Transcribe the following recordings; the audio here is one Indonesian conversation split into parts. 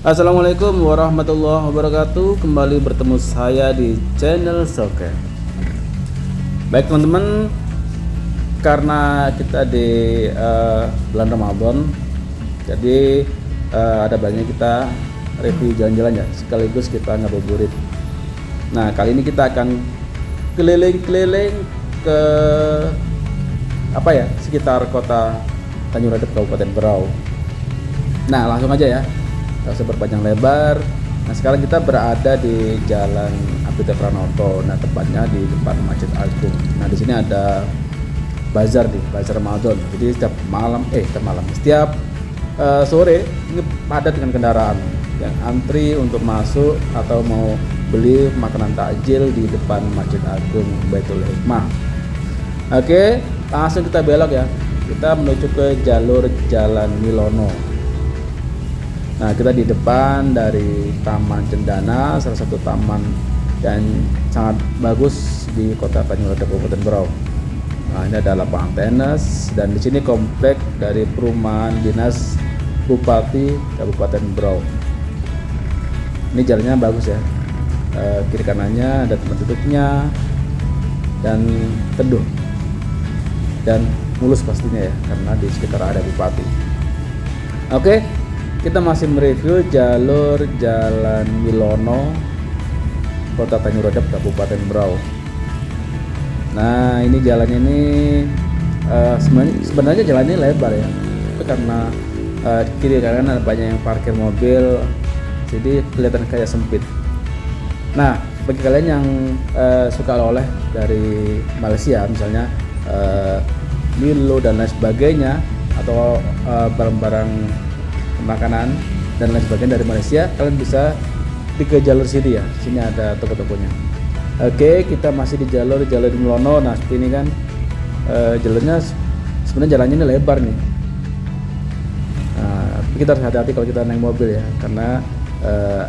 Assalamualaikum warahmatullahi wabarakatuh. Kembali bertemu saya di channel Soke. Baik teman-teman, karena kita di bulan Ramadan, jadi ada baiknya kita review jalan-jalan ya, sekaligus kita ngabuburit. Nah, kali ini kita akan keliling-keliling ke sekitar kota Tanjung Redep, Kabupaten Berau. Nah, langsung aja ya, nggak usah berpanjang lebar. Nah, sekarang kita berada di Jalan Abdurrahman Pranoto. Nah, tepatnya di depan Masjid Agung. Nah, di sini ada bazar nih, bazar Ramadan. Jadi setiap setiap sore ini padat dengan kendaraan yang antri untuk masuk atau mau beli makanan takjil di depan Masjid Agung Baitul Hikmah. Oke, langsung kita belok ya. Kita menuju ke jalur Jalan Milono. Nah, kita di depan dari Taman Cendana, salah satu taman yang sangat bagus di Kota Tanjung Redep, Kabupaten Berau. Nah, ini ada lapangan tenis dan di sini komplek dari Perumahan Dinas Bupati Kabupaten Berau. Ini jalannya bagus ya. Kiri kanannya ada tempat duduknya dan teduh dan mulus pastinya ya, karena di sekitar ada bupati. Oke, kita masih mereview jalur Jalan Milono, Kota Tanjung Redep, Kabupaten Berau. Nah, ini jalannya ini sebenarnya jalannya lebar ya, tapi karena kiri kanan ada banyak yang parkir mobil, jadi kelihatan kayak sempit. Nah, bagi kalian yang suka oleh-oleh dari Malaysia, misalnya Milo dan lain sebagainya, atau barang-barang makanan dan lain sebagainya dari Malaysia, kalian bisa ke jalur sini ya. Sini ada toko-tokonya. Oke, kita masih di jalur Milono. Nah, seperti ini kan jalurnya sebenarnya jalannya ini lebar nih. Nah, kita harus hati-hati kalau kita naik mobil ya, karena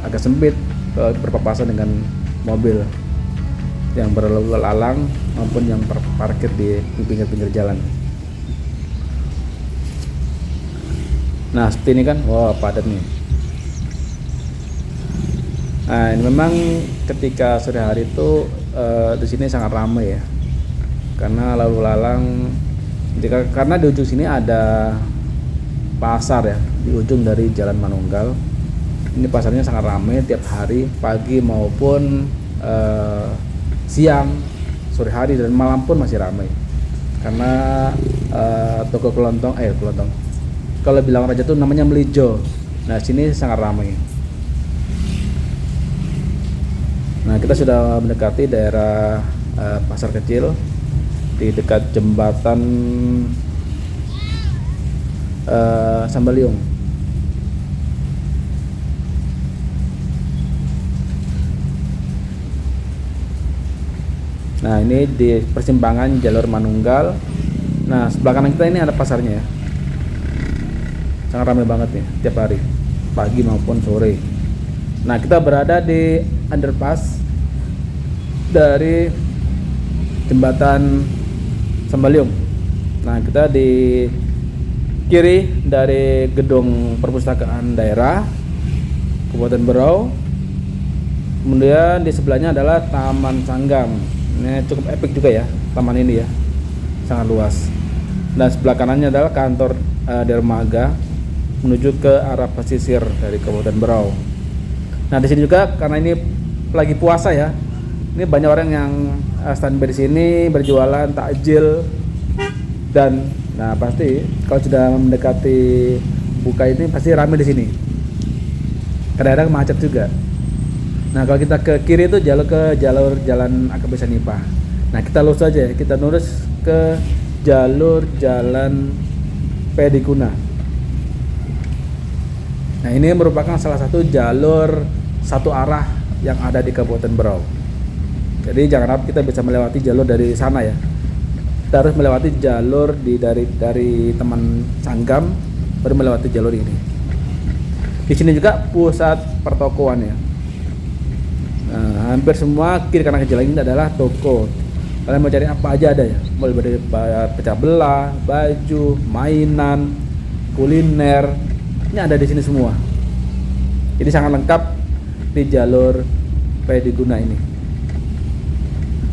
agak sempit berpapasan dengan mobil yang berlalu lalang maupun yang parkir di pinggir-pinggir jalan. Nah, seperti ini kan, wah padat nih. Nah, ini memang ketika sore hari itu di sini sangat ramai ya, karena lalu lalang. Karena di ujung sini ada pasar ya, di ujung dari Jalan Manunggal. Ini pasarnya sangat ramai tiap hari, pagi maupun siang, sore hari dan malam pun masih ramai. Karena toko kelontong, kalau bilang Raja tuh namanya Melijo. Nah, sini sangat ramai. Nah, kita sudah mendekati daerah pasar kecil di dekat jembatan Sambaliung. Nah, ini di persimpangan jalur Manunggal. Nah, sebelah kanan kita ini ada pasarnya ya. Sangat ramai banget nih tiap hari, pagi maupun sore. Nah, kita berada di underpass dari jembatan Sambaliung. Nah, kita di kiri dari gedung perpustakaan daerah Kabupaten Berau. Kemudian di sebelahnya adalah Taman Sanggam. Ini cukup epik juga ya taman ini ya, sangat luas. Dan sebelah kanannya adalah kantor dermaga menuju ke arah pesisir dari Kabupaten Berau. Nah, di sini juga karena ini lagi puasa ya, ini banyak orang yang standby di sini berjualan takjil dan nah pasti kalau sudah mendekati buka ini pasti ramai di sini. Kadang-kadang macet juga. Nah, kalau kita ke kiri itu jalur Jalan AKP Sanipah. Nah, kita lurus aja, kita lurus ke jalur Jalan Pedikuna. Nah, ini merupakan salah satu jalur satu arah yang ada di Kabupaten Berau. Jadi jangan harap kita bisa melewati jalur dari sana ya. Kita harus melewati jalur dari Taman Sanggam baru melewati jalur ini. Di sini juga pusat pertokoan ya. Nah, hampir semua kiri kanan jalan ini adalah toko. Kalian mau cari apa aja ada ya, mulai dari pecah belah, baju, mainan, kuliner, ini ada di sini semua. Jadi sangat lengkap di jalur Pediguna ini.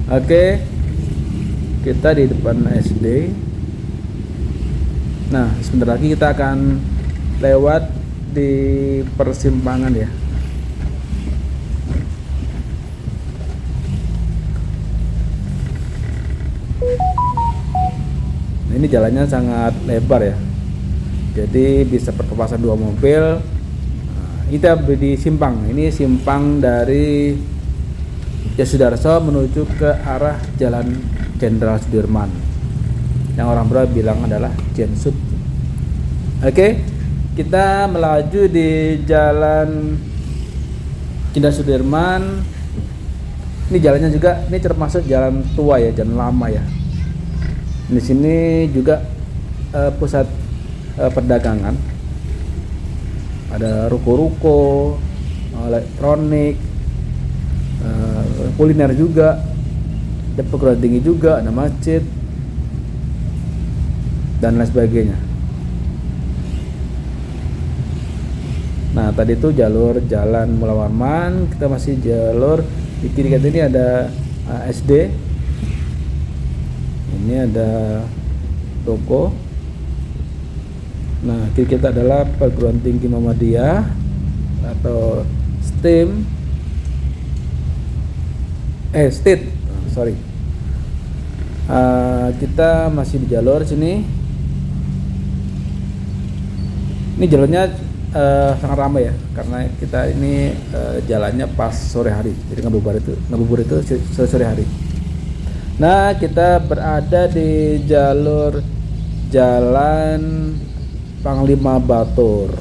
Oke, kita di depan SD. Nah, sebentar lagi kita akan lewat di persimpangan ya. Nah, ini jalannya sangat lebar ya, jadi bisa berpapasan dua mobil. Nah, kita di simpang ini, simpang dari Yosudarso menuju ke arah Jalan Jenderal Sudirman, yang orang Bro bilang adalah Jensut. Oke, kita melaju di Jalan Jenderal Sudirman. Ini jalannya juga, ini termasuk jalan tua ya, jalan lama ya. Di sini juga pusat perdagangan, ada ruko-ruko, elektronik, kuliner juga, ada perguruan tinggi juga, ada masjid dan lain sebagainya. Nah, tadi itu jalur Jalan Mula Warman, kita masih jalur di kiri kita ini ada SD. Ini ada toko. Nah, kiri kita adalah perguruan tinggi Muhammadiyah atau STEM. State. Sorry. Kita masih di jalur sini. Ini jalurnya sangat ramai ya, karena kita ini jalannya pas sore hari, jadi ngabuburit itu sore hari. Nah, kita berada di jalur Jalan Panglima Batur.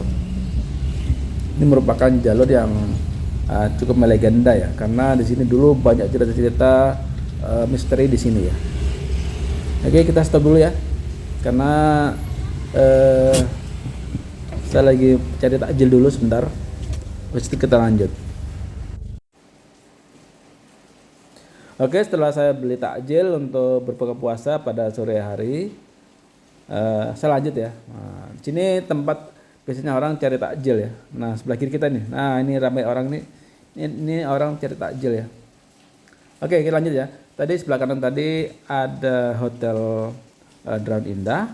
Ini merupakan jalur yang cukup melegenda ya, karena di sini dulu banyak cerita-cerita misteri di sini ya. Oke, kita stop dulu ya, karena saya lagi cari takjil dulu sebentar, habis itu kita lanjut. Oke, setelah saya beli takjil untuk berbuka puasa pada sore hari, saya lanjut ya. Nah, di sini tempat biasanya orang cari takjil ya. Nah, sebelah kiri kita nih. Nah, ini ramai orang nih. Ini orang cari takjil ya. Oke, kita lanjut ya. Tadi sebelah kanan tadi ada Hotel Drown Indah.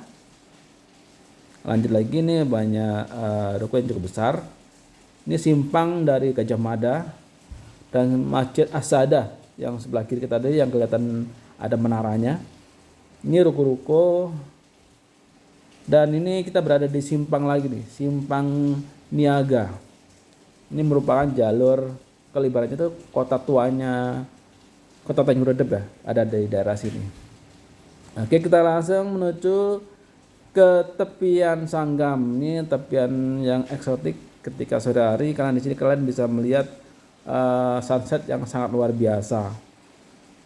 Lanjut lagi nih, banyak ruko yang cukup besar. Ini simpang dari Gajah Mada dan Masjid Asada yang sebelah kiri kita tadi yang kelihatan ada menaranya. Ini ruko-ruko. Dan ini kita berada di simpang lagi nih, Simpang Niaga. Ini merupakan jalur, kalau ibaratnya itu kota tuanya Kota Tanjung Redep ya, ada di daerah sini. Oke, kita langsung menuju ke tepian Sanggam. Ini tepian yang eksotik ketika sore hari, karena di sini kalian bisa melihat sunset yang sangat luar biasa.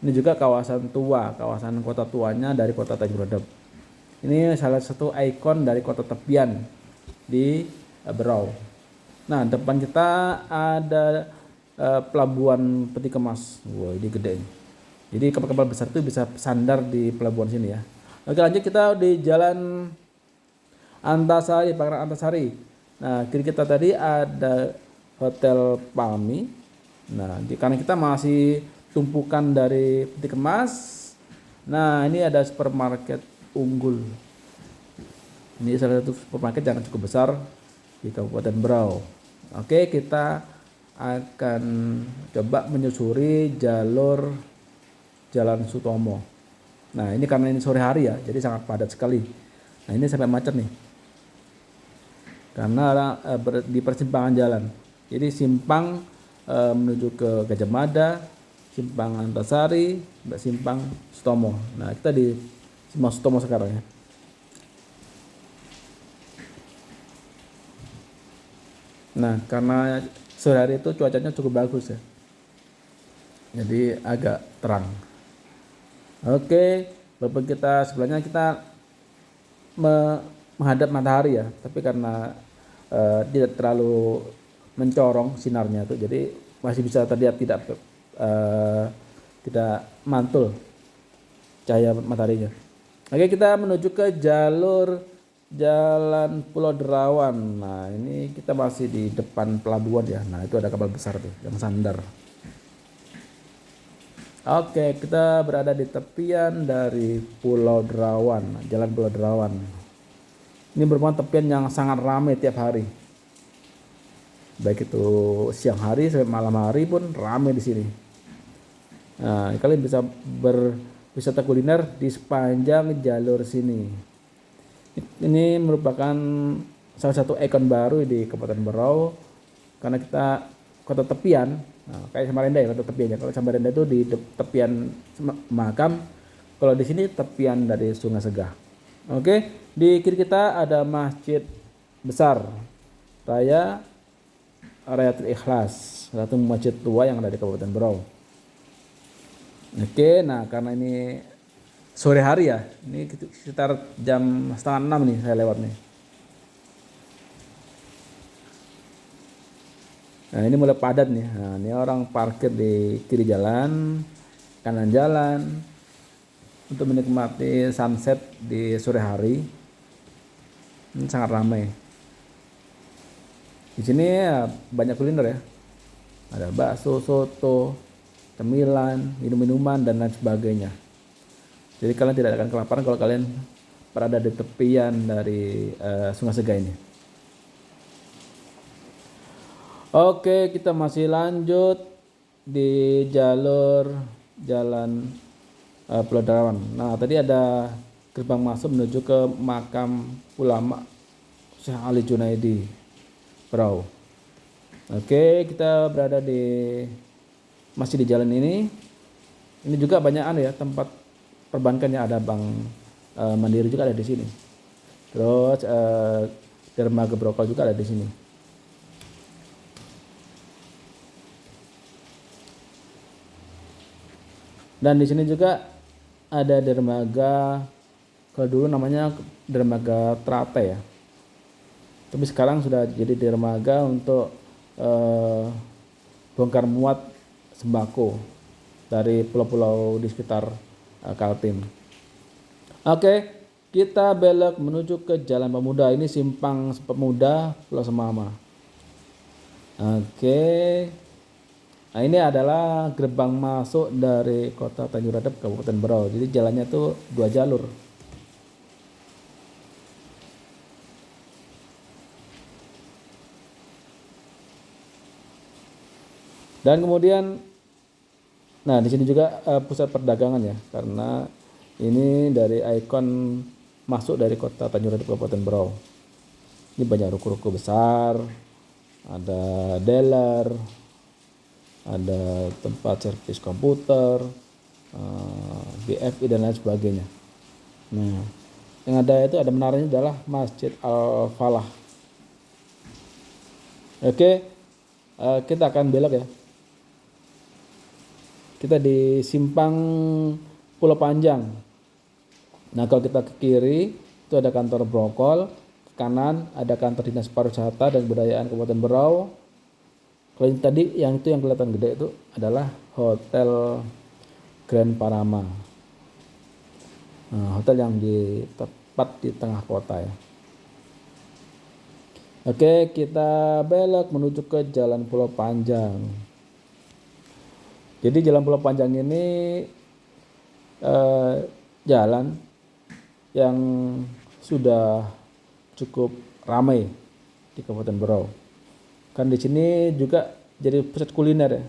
Ini juga kawasan tua, kawasan kota tuanya dari Kota Tanjung Redep. Ini salah satu ikon dari kota tepian di Berau. Nah, depan kita ada pelabuhan Peti Kemas. Wah, ini gede. Jadi kapal-kapal besar itu bisa sandar di pelabuhan sini ya. Oke, lanjut, kita di Jalan Antasari, Pangeran Antasari. Nah, kiri kita tadi ada Hotel Palmi. Nah, karena kita masih tumpukan dari Peti Kemas. Nah, ini ada supermarket Unggul. Ini salah satu supermarket yang cukup besar di Kabupaten Berau. Oke, kita akan coba menyusuri jalur Jalan Sutomo. Nah, ini karena ini sore hari ya, jadi sangat padat sekali. Nah, ini sampai macet nih, karena di persimpangan jalan. Jadi simpang menuju ke Gajah Mada, simpang Antasari, simpang Sutomo. Nah, kita di simpang Sutomo sekarang ya. Nah, karena sore hari itu cuacanya cukup bagus ya, jadi agak terang. Oke, walaupun kita sebelahnya kita menghadap matahari ya, tapi karena tidak terlalu mencorong sinarnya itu, jadi masih bisa terlihat tidak mantul cahaya mataharinya. Oke, kita menuju ke jalur Jalan Pulau Derawan. Nah, ini kita masih di depan pelabuhan ya. Nah, itu ada kapal besar tuh yang sandar. Oke, kita berada di tepian dari Pulau Derawan, Jalan Pulau Derawan. Ini merupakan tepian yang sangat ramai tiap hari. Baik itu siang hari sampai malam hari pun ramai di sini. Nah, kalian bisa berwisata kuliner di sepanjang jalur sini. Ini merupakan salah satu ikon baru di Kabupaten Berau karena kita kota tepian. Nah, kayak Samarinda ya kota tepian ya. Kalau Samarinda itu di tepian Makam, kalau di sini tepian dari Sungai Segah. Oke, di kiri kita ada masjid besar Raya Rayatul Ikhlas, satu masjid tua yang ada di Kabupaten Berau. Oke, nah karena ini sore hari ya, ini sekitar jam setengah 6 nih saya lewat nih. Nah ini mulai padat nih. Nah ini orang parkir di kiri jalan, kanan jalan untuk menikmati sunset di sore hari. Ini sangat ramai. Di sini ya, banyak kuliner ya. Ada bakso, soto, cemilan, minum-minuman dan lain sebagainya. Jadi kalian tidak akan kelaparan kalau kalian berada di tepian dari Sungai Segah ini. Oke, kita masih lanjut di jalur jalan Pulau Derawan. Nah, tadi ada gerbang masuk menuju ke makam ulama Syekh Ali Junaidi, Berau. Oke, kita berada masih di jalan ini. Ini juga banyak ya tempat perbankan yang ada, Bank Mandiri juga ada di sini. Terus dermaga Brokol juga ada di sini. Dan di sini juga ada dermaga, kalau dulu namanya dermaga Trate ya. Tapi sekarang sudah jadi dermaga untuk bongkar muat sembako dari pulau-pulau di sekitar Kaltim. Oke, kita belok menuju ke Jalan Pemuda. Ini simpang Pemuda Pulau Semama. Oke. Nah, ini adalah gerbang masuk dari Kota Tanjung Redep Kabupaten Berau. Jadi jalannya tuh 2 jalur. Dan kemudian nah di sini juga pusat perdagangan ya, karena ini dari ikon masuk dari Kota Tanjung Redep Kabupaten Berau. Ini banyak ruko-ruko besar, ada dealer, ada tempat servis komputer, BFI dan lain sebagainya. Nah, yang ada itu ada menaranya adalah Masjid Al Falah. Oke, kita akan belok ya. Kita di simpang Pulau Panjang. Nah, kalau kita ke kiri itu ada kantor Brokol, ke kanan ada kantor Dinas Pariwisata dan Kebudayaan Kabupaten Berau. Kalau tadi yang itu yang kelihatan gede itu adalah Hotel Grand Parama. Nah, hotel yang tepat di tengah kota ya. Oke, kita belok menuju ke Jalan Pulau Panjang. Jadi Jalan Pulau Panjang ini jalan yang sudah cukup ramai di Kabupaten Berau. Kan di sini juga jadi pusat kuliner ya,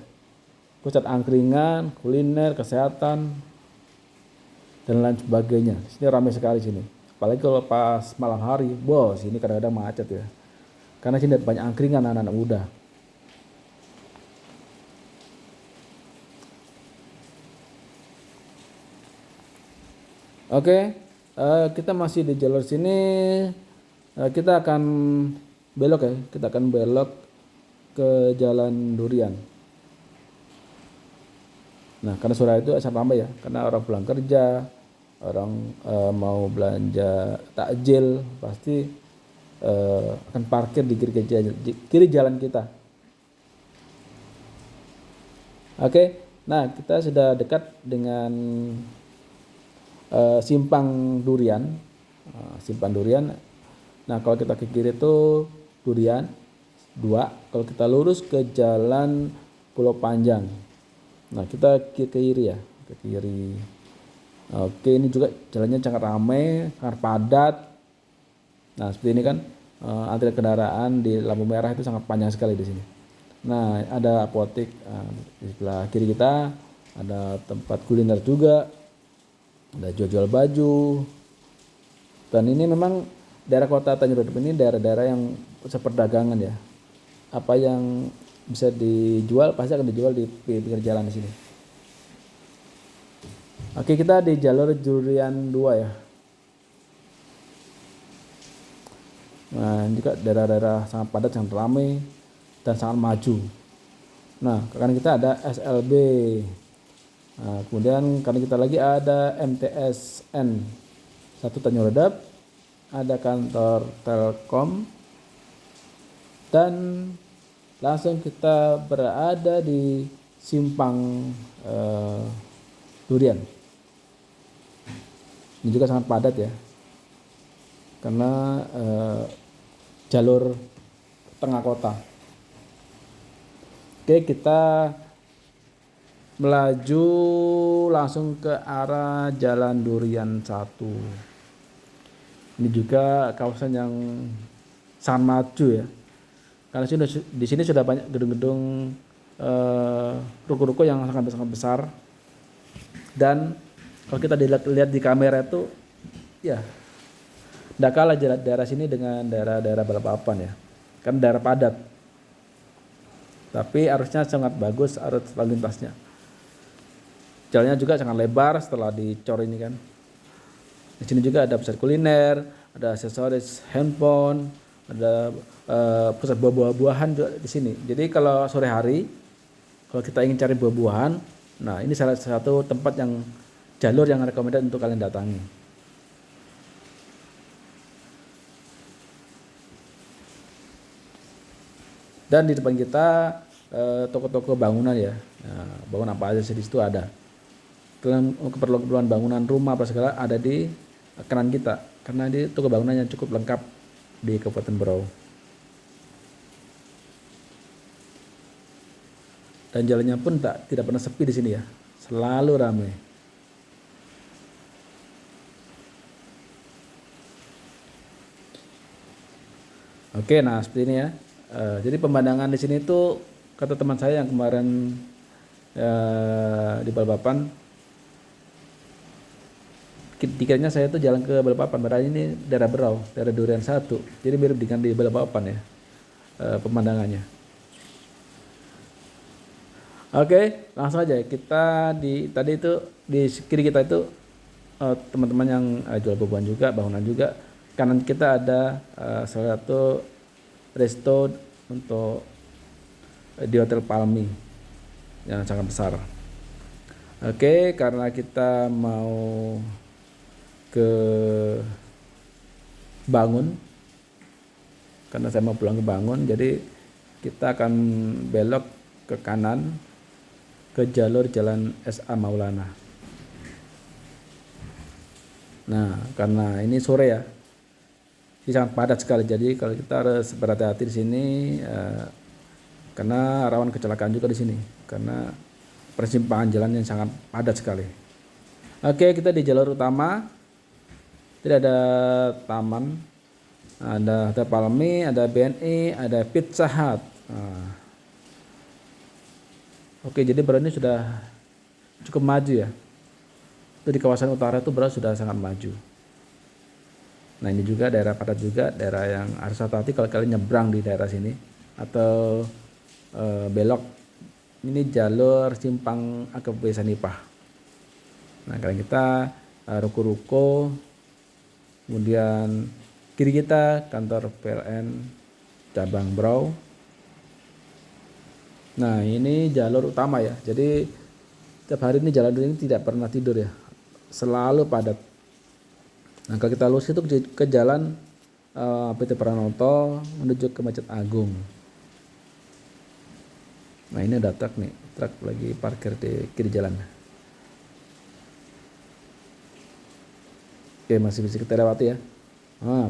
pusat angkringan, kuliner, kesehatan dan lain sebagainya. Di sini ramai sekali sini. Apalagi kalau pas malam hari, bos, ini kadang-kadang macet ya. Karena sini banyak angkringan anak-anak muda. Oke, kita masih di jalur sini. Kita akan belok ya. Kita akan belok ke Jalan Durian. Nah, karena sore itu sangat ramai ya, karena orang pulang kerja, orang mau belanja takjil, pasti akan parkir di kiri jalan kita. Oke, nah kita sudah dekat dengan Simpang Durian. Simpang Durian Nah kalau kita ke kiri itu Durian 2. Kalau kita lurus ke jalan Pulau Panjang. Nah kita ke kiri ya, ke kiri. Oke, ini juga jalannya sangat ramai, sangat padat. Nah seperti ini kan, antrian kendaraan di lampu merah itu sangat panjang sekali di sini. Nah ada apotek di sebelah kiri kita, ada tempat kuliner juga, ada jual-jual baju. Dan ini memang daerah kota Tanjung Redep ini daerah-daerah yang pusat perdagangan ya. Apa yang bisa dijual pasti akan dijual di pinggir jalan di sini. Oke, kita di jalur Durian 2 ya. Nah, ini juga daerah-daerah sangat padat, sangat ramai dan sangat maju. Nah, kanan kita ada SLB. Nah, kemudian kanan kita lagi ada MTSN 1 Tanjung Redep, ada kantor Telkom, dan langsung kita berada di simpang Durian. Ini juga sangat padat ya, karena jalur tengah kota. Oke, kita melaju langsung ke arah Jalan Durian 1. Ini juga kawasan yang sangat maju ya, karena di sini sudah banyak gedung-gedung, ruko-ruko yang sangat besar. Dan kalau kita lihat di kamera itu ya tidak kalah daerah sini dengan daerah-daerah Balikpapan ya, kan daerah padat, tapi arusnya sangat bagus, arus lalu lintasnya. Jalannya juga sangat lebar setelah dicor ini kan. Di sini juga ada pusat kuliner, ada aksesoris handphone, ada pusat buah-buahan juga di sini. Jadi kalau sore hari, kalau kita ingin cari buah-buahan, nah ini salah satu tempat yang jalur yang rekomendasi untuk kalian datangi. Dan di depan kita toko-toko bangunan ya. Nah, bangunan apa aja di situ ada. Keperluan bangunan rumah apa segala ada di kanan kita, karena di toko bangunan yang cukup lengkap di Kabupaten Berau. Dan jalannya pun tidak pernah sepi di sini ya, selalu ramai. Oke, nah seperti ini ya. Jadi pemandangan di sini tuh kata teman saya yang kemarin di Balikpapan, dikiranya saya tuh jalan ke Balikpapan, padahal ini daerah Berau, daerah Durian 1. Jadi mirip dengan di Balikpapan ya pemandangannya. Oke, langsung aja kita tadi itu di kiri kita itu teman-teman yang jual buah juga, bangunan juga. Kanan kita ada salah satu resto untuk di Hotel Palmi yang sangat besar. Oke, karena kita mau ke Bangun, karena saya mau pulang ke Bangun, jadi kita akan belok ke kanan ke jalur Jalan SA Maulana. Nah, karena ini sore ya, ini sangat padat sekali. Jadi kalau kita harus berhati-hati di sini, karena rawan kecelakaan juga di sini, karena persimpangan jalan yang sangat padat sekali. Oke, kita di jalur utama. Tidak ada taman, ada Hotel Palmi, ada BNI, ada Pizza Hut. Nah. Oke, jadi Berau ini sudah cukup maju ya. Itu di kawasan utara itu Berau sudah sangat maju. Nah ini juga daerah padat juga, daerah yang harus hati-hati kalau kalian nyebrang di daerah sini atau belok. Ini jalur simpang AKP Sanipah. Nah kalian kita ruko-ruko, kemudian kiri kita kantor PLN cabang Berau. Nah ini jalur utama ya, jadi setiap hari ini jalan ini tidak pernah tidur ya, selalu padat. Nah kalau kita lurus itu ke jalan PT Pranoto menuju ke Masjid Agung. Nah ini ada truk nih, truk lagi parkir di kiri jalan. Oke, masih bisa kita lewati ya.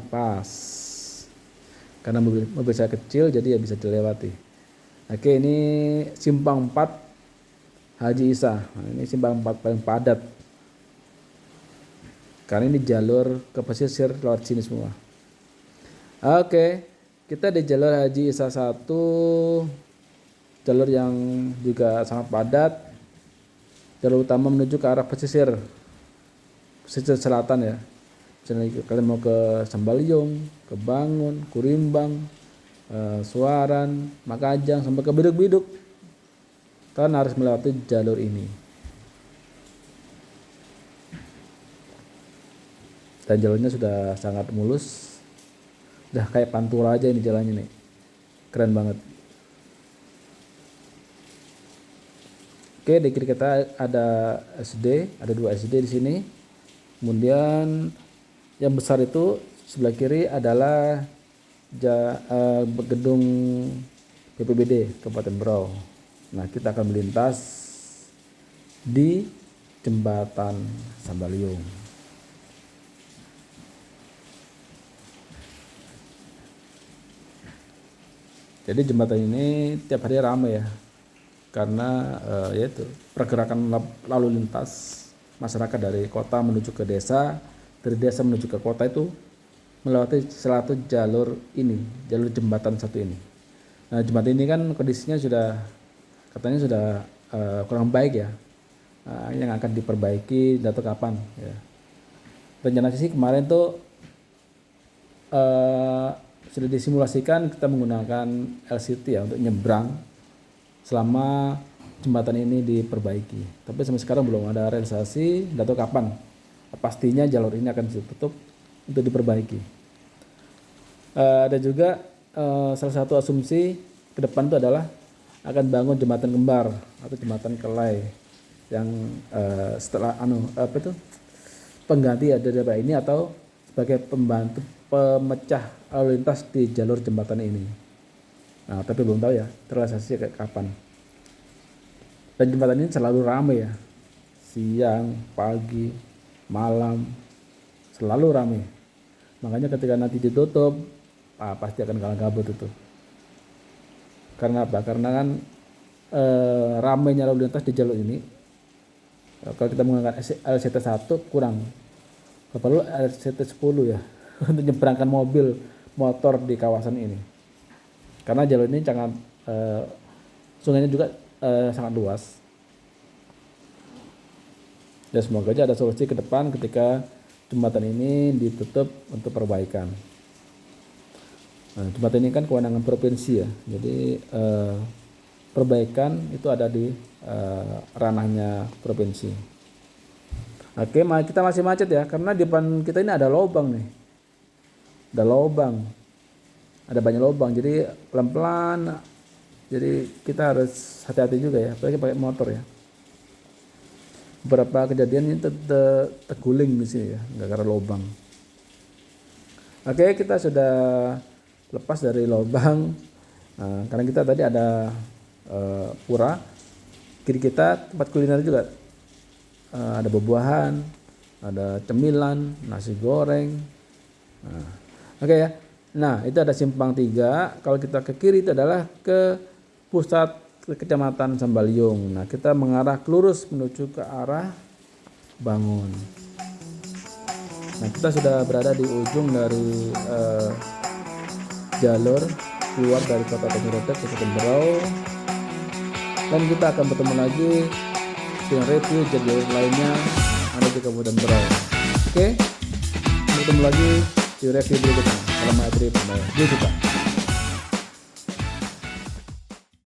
Pas. karena mobil saya kecil jadi ya bisa dilewati. Oke, ini simpang 4 Haji Isa. Nah, ini simpang 4 paling padat karena ini jalur ke pesisir lewat sini semua. Oke, kita di jalur Haji Isa 1, jalur yang juga sangat padat, jalur utama menuju ke arah pesisir selatan ya. Misalnya kalian mau ke Sambalyong, ke Bangun, Kurimbang, Suaran, Makajang, sampai ke Biduk-Biduk, kalian harus melewati jalur ini. Dan jalurnya sudah sangat mulus, udah kayak Pantura aja ini jalannya nih, keren banget. Oke, di kiri kita ada SD, ada 2 SD di sini. Kemudian yang besar itu sebelah kiri adalah gedung BPBD Kabupaten Berau. Nah, kita akan melintas di jembatan Sambalyong. Jadi jembatan ini tiap hari ramai ya, karena yaitu pergerakan lalu lintas masyarakat dari kota menuju ke desa, dari desa menuju ke kota itu melewati salah satu jalur ini, jalur jembatan satu ini. Nah, jembatan ini kan kondisinya katanya sudah kurang baik ya, yang akan diperbaiki atau kapan ya. Rencana sih kemarin tuh sudah disimulasikan kita menggunakan LCT ya untuk nyebrang selama jembatan ini diperbaiki. Tapi sampai sekarang belum ada realisasi, tidak tahu kapan pastinya jalur ini akan ditutup untuk diperbaiki. Ada juga salah satu asumsi ke depan itu adalah akan bangun jembatan kembar atau jembatan kelai yang setelah pengganti dari ini atau sebagai pembantu pemecah lalu lintas di jalur jembatan ini. Nah, tapi belum tahu ya terrealisasi kayak kapan. Dan jembatan ini selalu ramai ya, siang, pagi, malam, selalu ramai. Makanya ketika nanti ditutup, pasti akan kalah kabut itu. Karena apa? Karena kan ramainya lalu lintas di jalur ini. Kalau kita menggunakan LCT 1 kurang, perlu LCT 10 ya untuk nyebrangkan mobil, motor di kawasan ini. Karena jalur ini sangat sungainya juga sangat luas. Dan semoga aja ada solusi ke depan ketika jembatan ini ditutup untuk perbaikan. Nah, jembatan ini kan kewenangan provinsi ya, jadi perbaikan itu ada di ranahnya provinsi. Oke, kita masih macet ya, karena di depan kita ini ada lubang nih. Ada lubang, ada banyak lubang, jadi pelan-pelan. Jadi kita harus hati-hati juga ya, apalagi pakai motor ya. Beberapa kejadian ini terguling di sini ya, nggak karena lubang. Oke, kita sudah lepas dari lubang. Nah, karena kita tadi ada pura, kiri kita tempat kuliner juga. Ada buah-buahan, ada cemilan, nasi goreng. Oke ya. Nah, itu ada simpang 3. Kalau kita ke kiri itu adalah ke pusat kecamatan Sambalyong. Nah, kita mengarah lurus menuju ke arah Bangun. Nah, kita sudah berada di ujung dari jalur keluar dari kota Tanjung Redep ke Berau. Dan kita akan bertemu lagi dengan review jalur lainnya ada di Kabupaten Berau. Oke, bertemu lagi di review berikutnya. Salam Adri, Bye.